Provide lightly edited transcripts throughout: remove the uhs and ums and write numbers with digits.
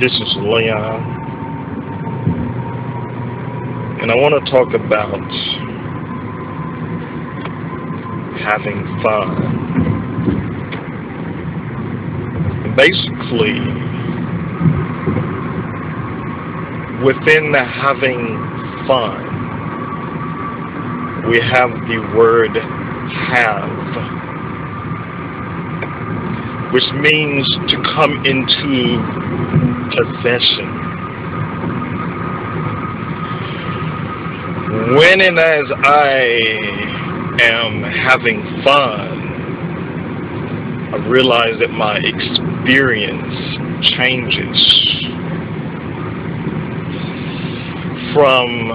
This is Leon, and I want to talk about having fun. Basically, within the having fun, we have the word have, which means to come into possession. When and as I am having fun, I realize that my experience changes from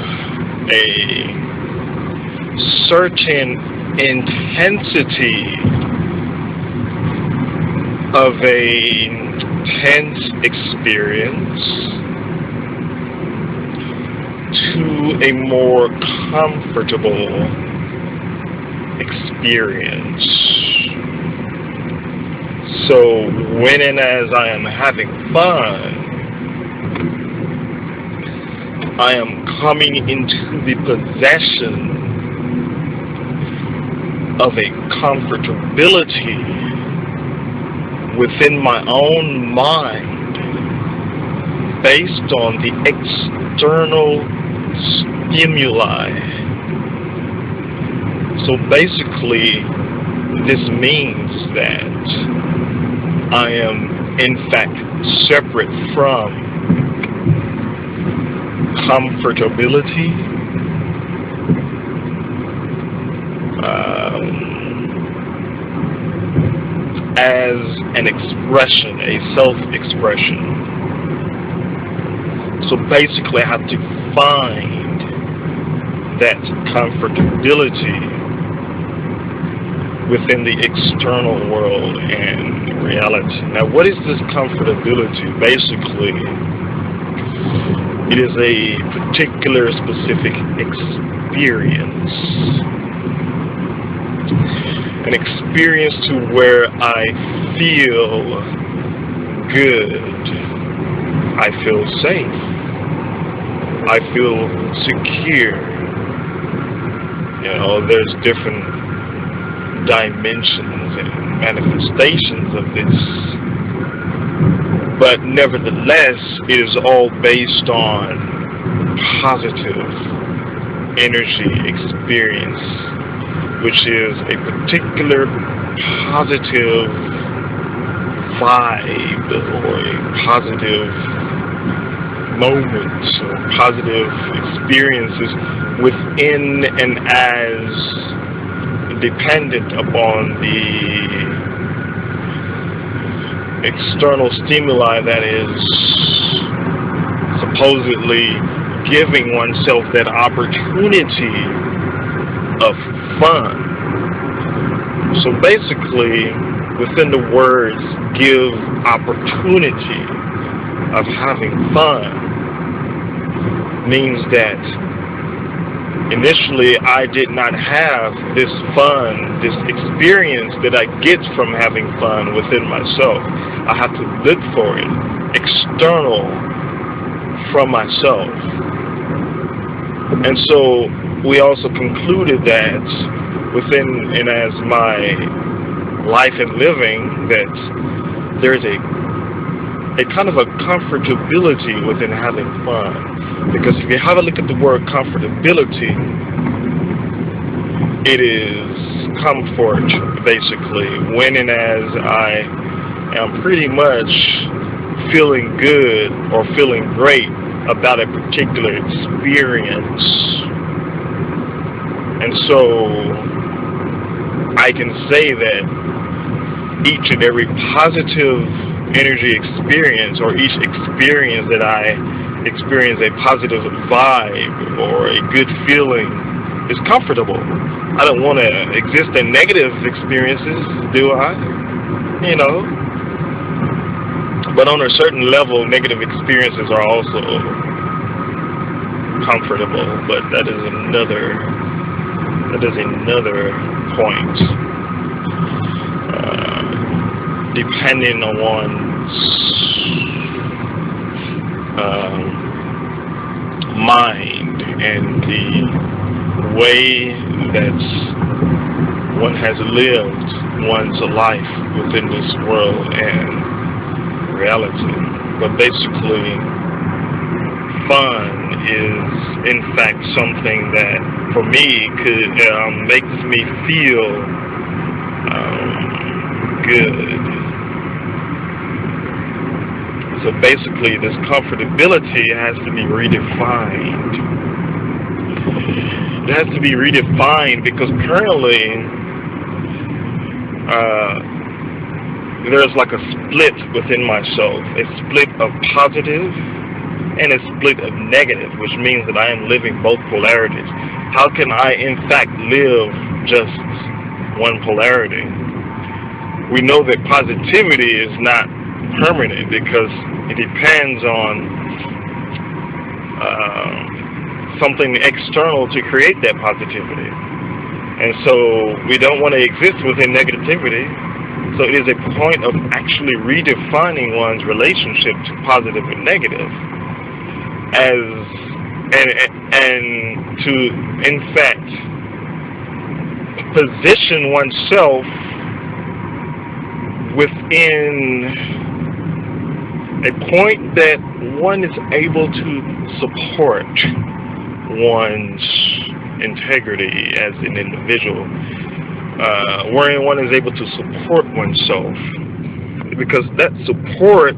a certain intensity of a tense experience to a more comfortable experience. So when and as I am having fun, I am coming into the possession of a comfortability within my own mind based on the external stimuli. So basically, this means that I am in fact separate from comfortability, as an expression, a self-expression. So basically I have to find that comfortability within the external world and reality. Now, what is this comfortability? Basically, it is a particular specific experience. An experience to where I feel good, I feel safe, I feel secure. You know, there's different dimensions and manifestations of this, but nevertheless, it is all based on positive energy experience, which is a particular positive vibe or a positive moment or positive experiences within and as dependent upon the external stimuli that is supposedly giving oneself that opportunity of fun. So basically, within the words give opportunity of having fun means that initially I did not have this fun, this experience that I get from having fun within myself. I have to look for it external from myself. And so we also concluded that within and as my life and living, that there's a kind of a comfortability within having fun. Because if you have a look at the word comfortability, it is comfort, basically, when and as I am pretty much feeling good or feeling great about a particular experience. And so I can say that each and every positive energy experience, or each experience that I experience a positive vibe or a good feeling, is comfortable. I don't want to exist in negative experiences, do I? You know. But on a certain level, negative experiences are also comfortable. But that is another point. Depending on one's mind and the way that one has lived one's life within this world and reality. But basically, fun is in fact something that for me makes me feel good. So basically, this comfortability has to be redefined. It has to be redefined because currently there's like a split within myself, a split of positive and a split of negative, which means that I am living both polarities. How can I in fact live just one polarity? We know that positivity is not permanent because it depends on something external to create that positivity. And so we don't want to exist within negativity. So it is a point of actually redefining one's relationship to positive and negative and to in fact position oneself within a point that one is able to support one's integrity as an individual, wherein one is able to support oneself, because that support,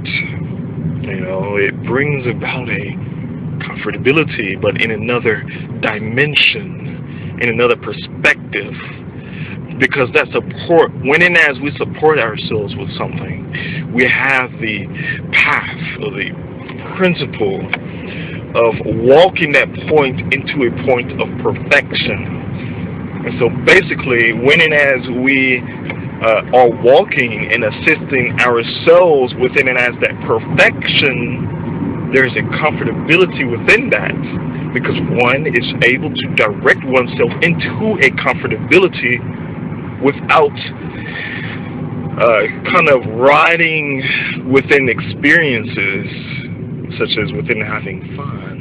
it brings about a comfortability, but in another dimension, in another perspective. Because that support, when and as we support ourselves with something, we have the path or the principle of walking that point into a point of perfection. And so basically, when and as we are walking and assisting ourselves within and as that perfection, there's a comfortability within that, because one is able to direct oneself into a comfortability without kind of riding within experiences such as within having fun.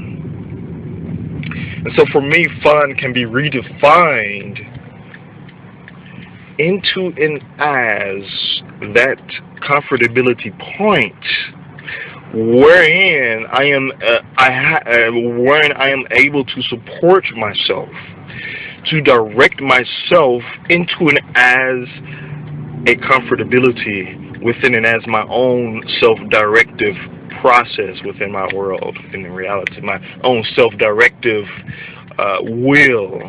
And so for me, fun can be redefined into and as that comfortability point wherein I am able to support myself, to direct myself into and as a comfortability within and as my own self-directive process within my world, in reality, my own self-directive will,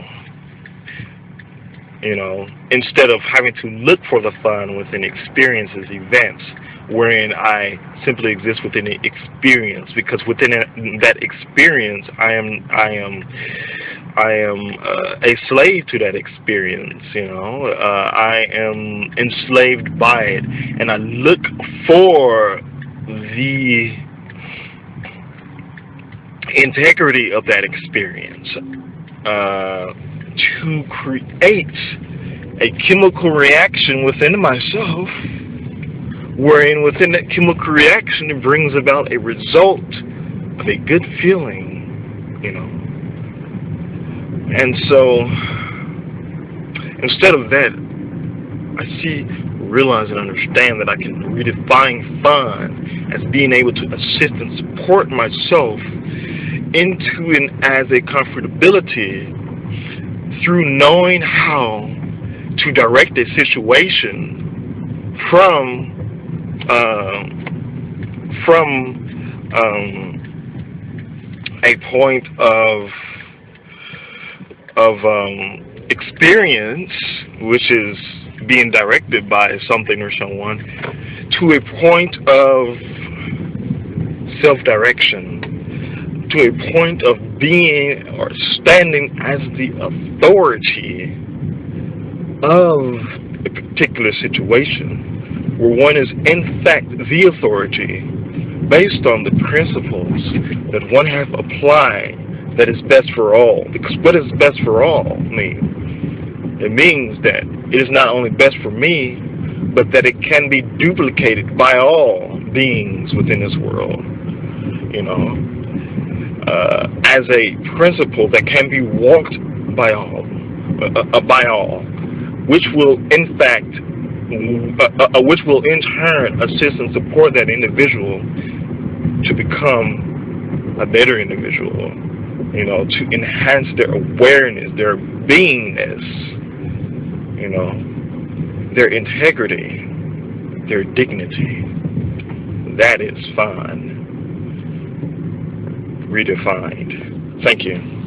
instead of having to look for the fun within experiences, events, wherein I simply exist within the experience, because within that experience, I am a slave to that experience. I am enslaved by it, and I look for the integrity of that experience to create a chemical reaction within myself, wherein within that chemical reaction it brings about a result of a good feeling, And so, instead of that, realize and understand that I can redefine fun as being able to assist and support myself into and as a comfortability through knowing how to direct a situation from a point of experience, which is being directed by something or someone, to a point of self-direction, to a point of being or standing as the authority of a particular situation, where one is in fact the authority based on the principles that one has applied that is best for all. Because what does best for all mean? It means that it is not only best for me, but that it can be duplicated by all beings within this world. as a principle that can be walked by all, which will in fact, which will in turn assist and support that individual to become a better individual, to enhance their awareness, their beingness, their integrity, their dignity. That is fun. Redefined. Thank you.